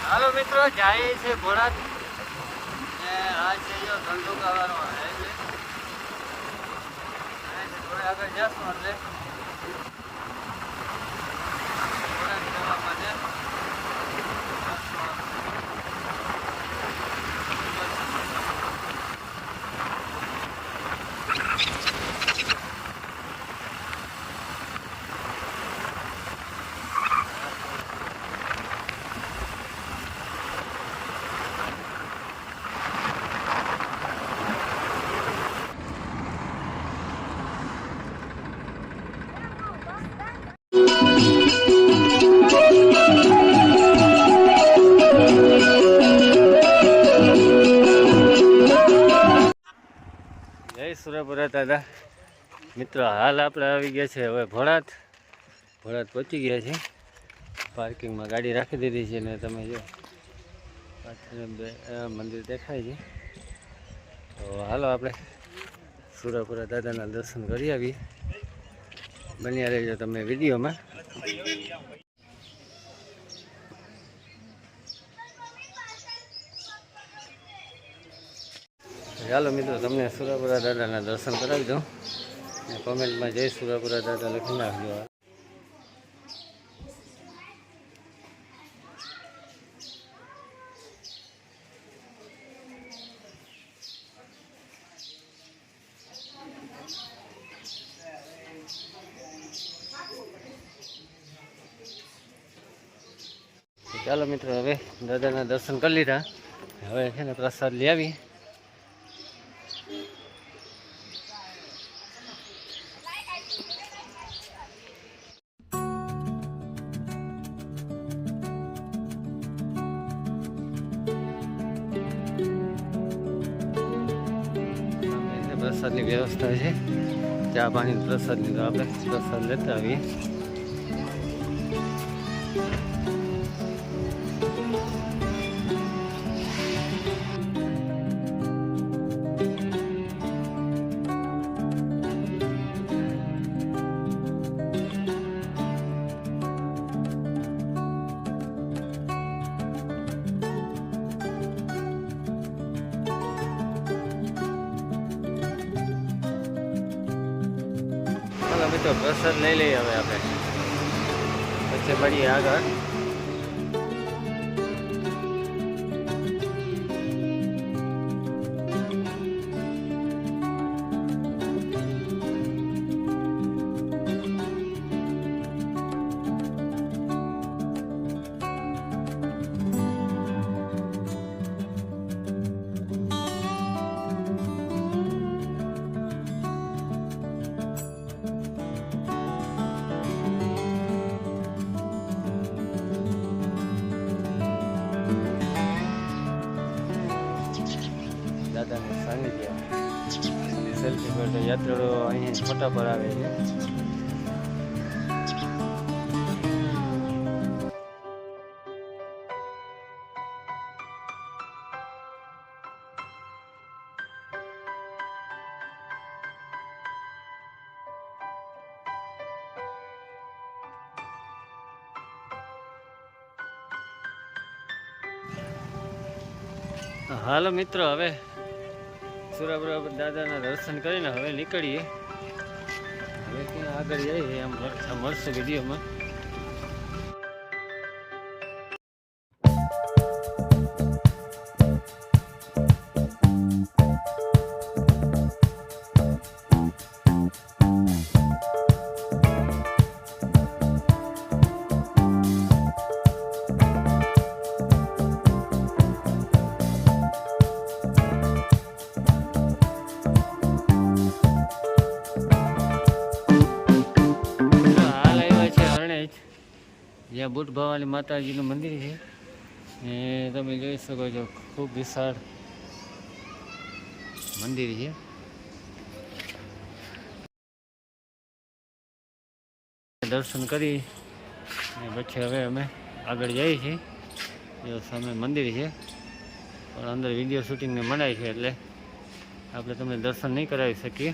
હાલો મિત્રો, જાય છે ભોળાત ને આ છે જો ધંધુકાવાનો હાઈવે. થોડે આગળ જશું એટલે ભોળાત જવા માટે સુરાપુરા દાદા મિત્રો. હાલ આપણે આવી ગયા છે હવે ભોળાત પહોંચી ગયા છે. પાર્કિંગમાં ગાડી રાખી દીધી છે ને તમે જો પાછળ મંદિર દેખાય છે. તો હાલો આપણે સુરાપુરા દાદાના દર્શન કરી આવીએ. બન્યા રહેજો તમે વિડીયોમાં. ચાલો મિત્રો, તમને સુરાપુરા દાદાના દર્શન કરાવી દઉં. કોમેન્ટમાં જય સુરાપુરા દાદા લખી નાખજો. ચાલો મિત્રો, હવે દાદાના દર્શન કરી લીધા. હવે છે ને પ્રસાદ લઈ આવી. પ્રસાદની વ્યવસ્થા છે, ચા પાણી પ્રસાદની. તો આપણે પ્રસાદ લેતા આવીએ. મિત્રો પ્રસાદ લઈ લઈએ હવે આપણે, પછી મળીએ આગળ. દાદાને સાનિધ્ય સેલ્ફી પર યાત્રાળુઓ અહીંયા ફોટા પર આવે છે. હાલો મિત્રો, હવે સુરાપુરા દાદાના દર્શન કરીને હવે નીકળીએ. હવે ક્યાં આગળ જઈએ એમ મળશે વિડીયોમાં. જ્યાં બુટ ભવાની માતાજીનું મંદિર છે એ તમે જોઈ શકો છો. ખૂબ વિશાળ મંદિર છે. દર્શન કરી પછી હવે અમે આગળ જઈએ છીએ. જો સામે મંદિર છે, પણ અંદર વિડીયો શૂટિંગને મનાય છે એટલે આપણે તમને દર્શન નહીં કરાવી શકીએ.